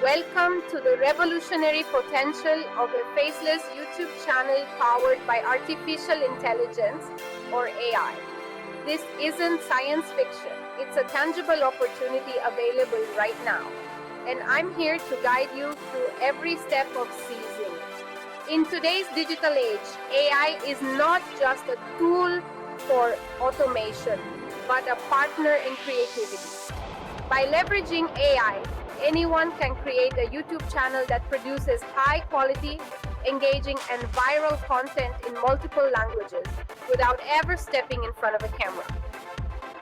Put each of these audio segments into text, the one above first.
Welcome to the revolutionary potential of a faceless YouTube channel powered by artificial intelligence or AI. This isn't science fiction, it's a tangible opportunity available right now. And I'm here to guide you through every step of seizing it. In today's digital age, AI is not just a tool for automation, but a partner in creativity. By leveraging AI, anyone can create a YouTube channel that produces high-quality, engaging, and viral content in multiple languages without ever stepping in front of a camera.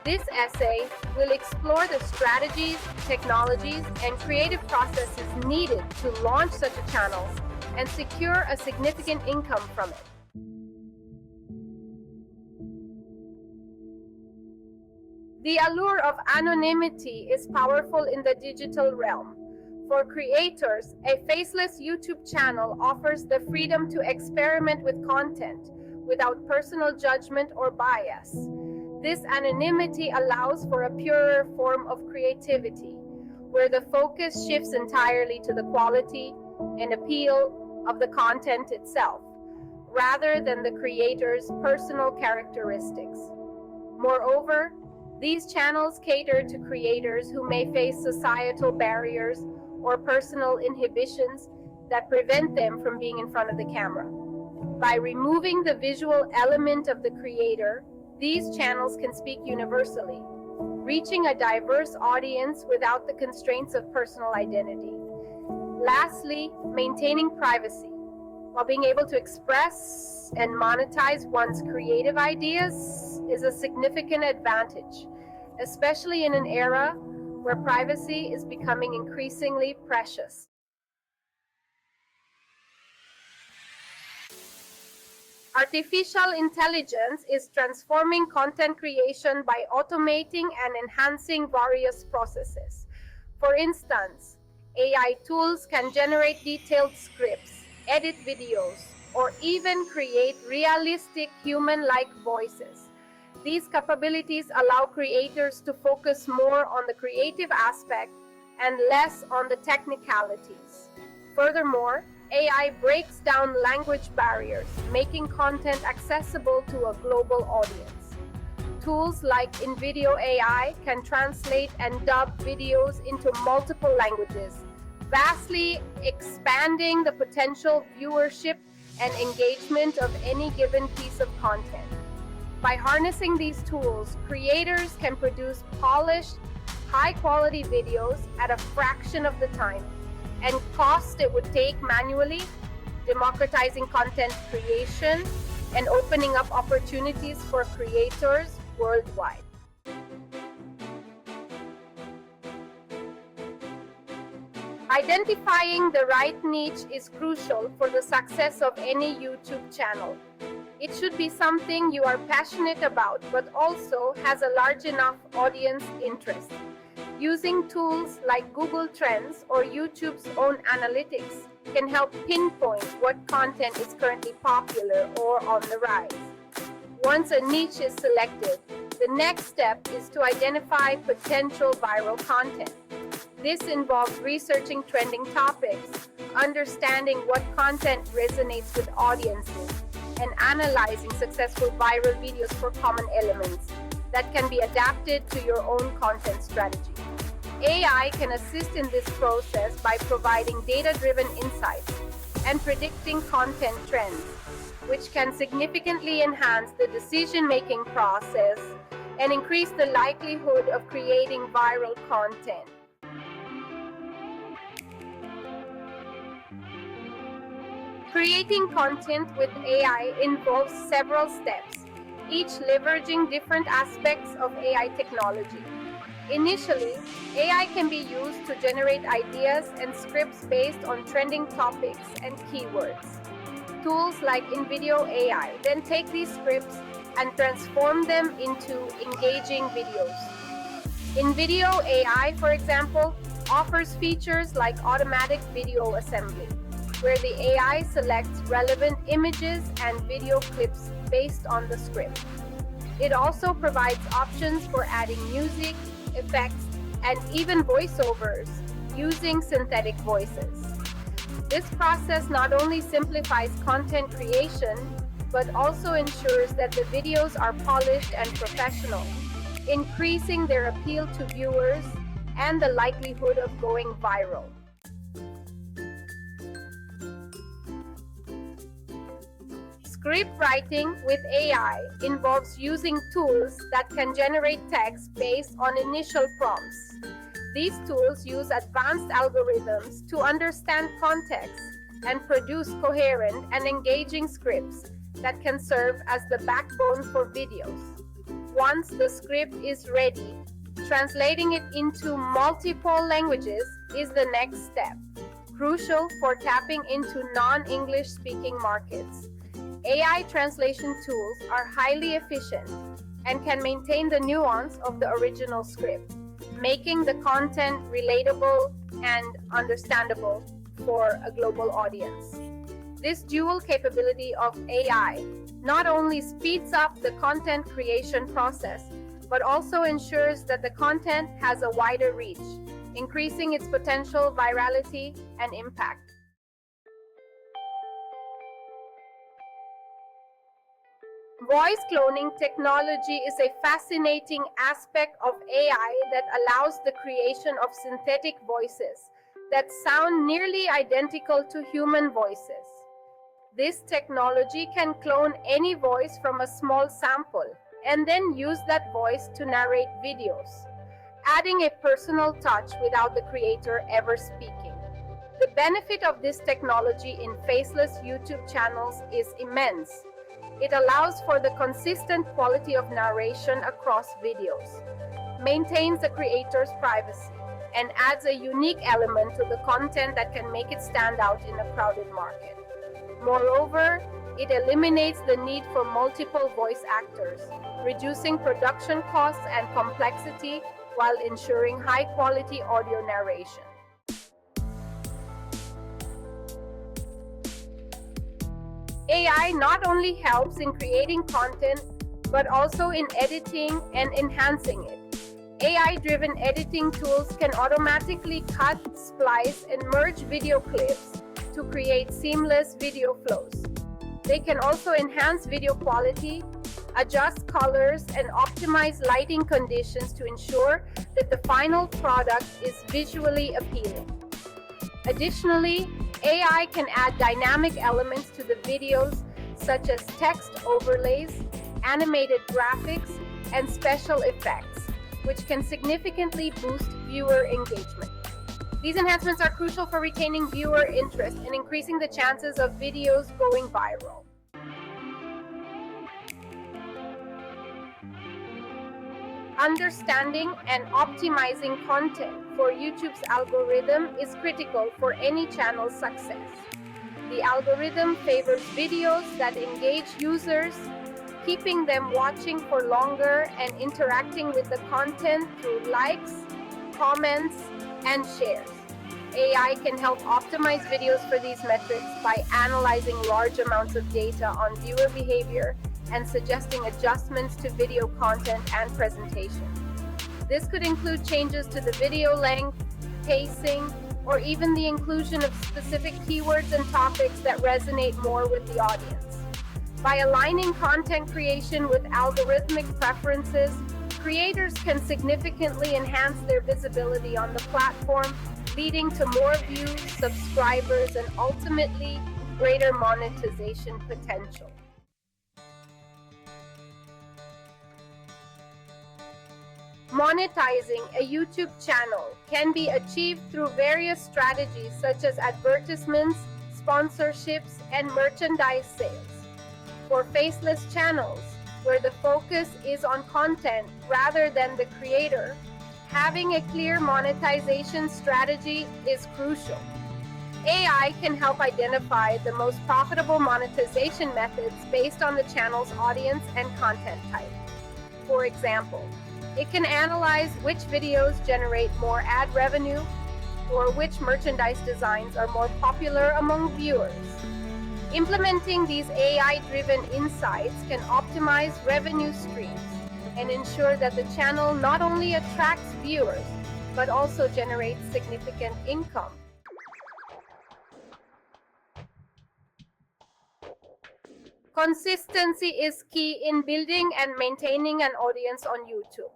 This essay will explore the strategies, technologies, and creative processes needed to launch such a channel and secure a significant income from it. The allure of anonymity is powerful in the digital realm. For creators, a faceless YouTube channel offers the freedom to experiment with content without personal judgment or bias. This anonymity allows for a purer form of creativity, where the focus shifts entirely to the quality and appeal of the content itself, rather than the creator's personal characteristics. Moreover, these channels cater to creators who may face societal barriers or personal inhibitions that prevent them from being in front of the camera. By removing the visual element of the creator, these channels can speak universally, reaching a diverse audience without the constraints of personal identity. Lastly, maintaining privacy. While being able to express and monetize one's creative ideas is a significant advantage, especially in an era where privacy is becoming increasingly precious. Artificial intelligence is transforming content creation by automating and enhancing various processes. For instance, AI tools can generate detailed scripts, edit videos, or even create realistic human-like voices. These capabilities allow creators to focus more on the creative aspect and less on the technicalities. Furthermore, AI breaks down language barriers, making content accessible to a global audience. Tools like InVideo AI can translate and dub videos into multiple languages, vastly expanding the potential viewership and engagement of any given piece of content. By harnessing these tools, creators can produce polished, high-quality videos at a fraction of the time and cost it would take manually, democratizing content creation and opening up opportunities for creators worldwide. Identifying the right niche is crucial for the success of any YouTube channel. It should be something you are passionate about, but also has a large enough audience interest. Using tools like Google Trends or YouTube's own analytics can help pinpoint what content is currently popular or on the rise. Once a niche is selected, the next step is to identify potential viral content. This involves researching trending topics, understanding what content resonates with audiences, and analyzing successful viral videos for common elements that can be adapted to your own content strategy. AI can assist in this process by providing data-driven insights and predicting content trends, which can significantly enhance the decision-making process and increase the likelihood of creating viral content. Creating content with AI involves several steps, each leveraging different aspects of AI technology. Initially, AI can be used to generate ideas and scripts based on trending topics and keywords. Tools like InVideo AI then take these scripts and transform them into engaging videos. InVideo AI, for example, offers features like automatic video assembly, where the AI selects relevant images and video clips based on the script. It also provides options for adding music, effects, and even voiceovers, using synthetic voices. This process not only simplifies content creation, but also ensures that the videos are polished and professional, increasing their appeal to viewers and the likelihood of going viral. Script writing with AI involves using tools that can generate text based on initial prompts. These tools use advanced algorithms to understand context and produce coherent and engaging scripts that can serve as the backbone for videos. Once the script is ready, translating it into multiple languages is the next step, crucial for tapping into non-English speaking markets. AI translation tools are highly efficient and can maintain the nuance of the original script, making the content relatable and understandable for a global audience. This dual capability of AI not only speeds up the content creation process, but also ensures that the content has a wider reach, increasing its potential virality and impact. Voice cloning technology is a fascinating aspect of AI that allows the creation of synthetic voices that sound nearly identical to human voices. This technology can clone any voice from a small sample and then use that voice to narrate videos, adding a personal touch without the creator ever speaking. The benefit of this technology in faceless YouTube channels is immense. It allows for the consistent quality of narration across videos, maintains the creator's privacy, and adds a unique element to the content that can make it stand out in a crowded market. Moreover, it eliminates the need for multiple voice actors, reducing production costs and complexity while ensuring high-quality audio narration. AI not only helps in creating content, but also in editing and enhancing it. AI-driven editing tools can automatically cut, splice, and merge video clips to create seamless video flows. They can also enhance video quality, adjust colors, and optimize lighting conditions to ensure that the final product is visually appealing. Additionally, AI can add dynamic elements to the videos such as text overlays, animated graphics, and special effects, which can significantly boost viewer engagement. These enhancements are crucial for retaining viewer interest and increasing the chances of videos going viral. Understanding and optimizing content for YouTube's algorithm is critical for any channel's success. The algorithm favors videos that engage users, keeping them watching for longer and interacting with the content through likes, comments, and shares. AI can help optimize videos for these metrics by analyzing large amounts of data on viewer behavior and suggesting adjustments to video content and presentation. This could include changes to the video length, pacing, or even the inclusion of specific keywords and topics that resonate more with the audience. By aligning content creation with algorithmic preferences, creators can significantly enhance their visibility on the platform, leading to more views, subscribers, and ultimately greater monetization potential. Monetizing a YouTube channel can be achieved through various strategies such as advertisements, sponsorships, and merchandise sales. For faceless channels, where the focus is on content rather than the creator, having a clear monetization strategy is crucial. AI can help identify the most profitable monetization methods based on the channel's audience and content type. For example, it can analyze which videos generate more ad revenue or which merchandise designs are more popular among viewers. Implementing these AI-driven insights can optimize revenue streams and ensure that the channel not only attracts viewers, but also generates significant income. Consistency is key in building and maintaining an audience on YouTube.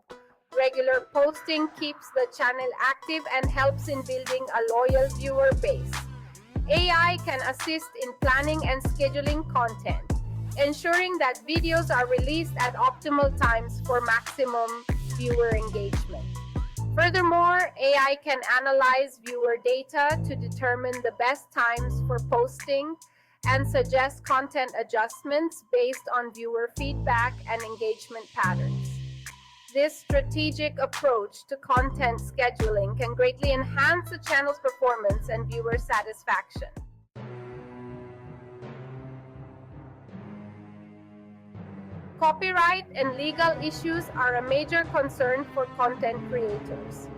Regular posting keeps the channel active and helps in building a loyal viewer base. AI can assist in planning and scheduling content, ensuring that videos are released at optimal times for maximum viewer engagement. Furthermore, AI can analyze viewer data to determine the best times for posting and suggest content adjustments based on viewer feedback and engagement patterns. This strategic approach to content scheduling can greatly enhance the channel's performance and viewer satisfaction. Copyright and legal issues are a major concern for content creators.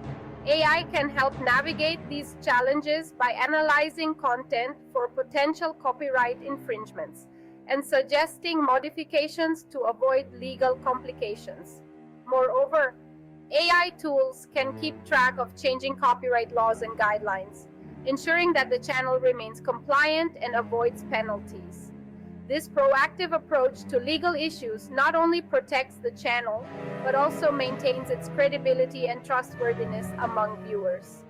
AI can help navigate these challenges by analyzing content for potential copyright infringements and suggesting modifications to avoid legal complications. Moreover, AI tools can keep track of changing copyright laws and guidelines, ensuring that the channel remains compliant and avoids penalties. This proactive approach to legal issues not only protects the channel, but also maintains its credibility and trustworthiness among viewers.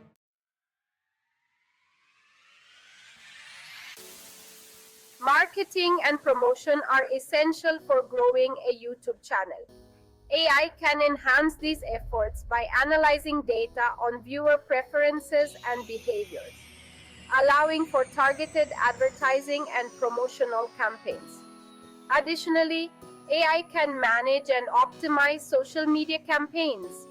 Marketing and promotion are essential for growing a YouTube channel. AI can enhance these efforts by analyzing data on viewer preferences and behaviors, allowing for targeted advertising and promotional campaigns. Additionally, AI can manage and optimize social media campaigns,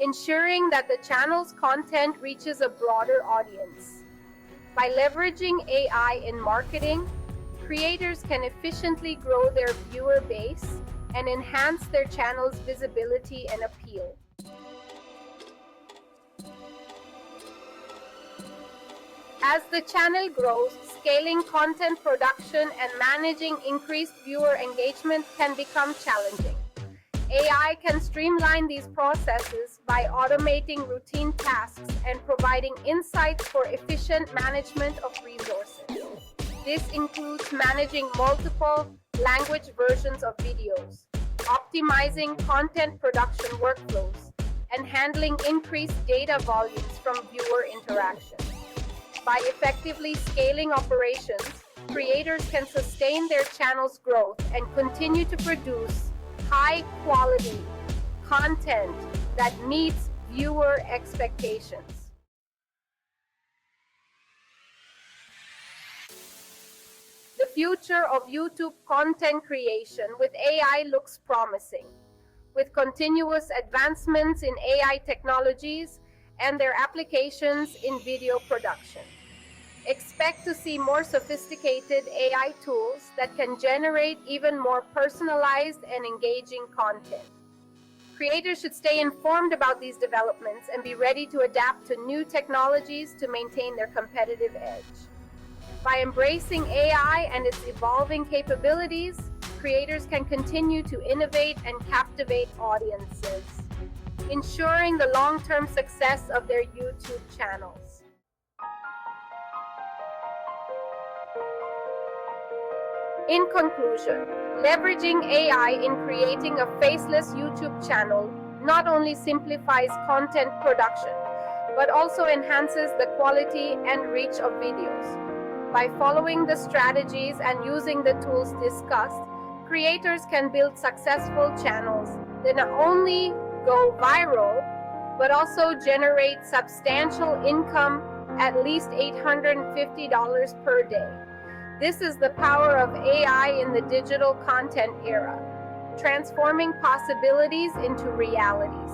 ensuring that the channel's content reaches a broader audience. By leveraging AI in marketing, creators can efficiently grow their viewer base and enhance their channel's visibility and appeal. As the channel grows, scaling content production and managing increased viewer engagement can become challenging. AI can streamline these processes by automating routine tasks and providing insights for efficient management of resources. This includes managing multiple language versions of videos, optimizing content production workflows, and handling increased data volumes from viewer interactions. By effectively scaling operations, creators can sustain their channel's growth and continue to produce high-quality content that meets viewer expectations. The future of YouTube content creation with AI looks promising. With continuous advancements in AI technologies and their applications in video production, expect to see more sophisticated AI tools that can generate even more personalized and engaging content. Creators should stay informed about these developments and be ready to adapt to new technologies to maintain their competitive edge. By embracing AI and its evolving capabilities, creators can continue to innovate and captivate audiences, ensuring the long-term success of their YouTube channels. In conclusion, leveraging AI in creating a faceless YouTube channel not only simplifies content production, but also enhances the quality and reach of videos. By following the strategies and using the tools discussed, creators can build successful channels that not only go viral, but also generate substantial income, at least $850 per day. This is the power of AI in the digital content era, transforming possibilities into realities.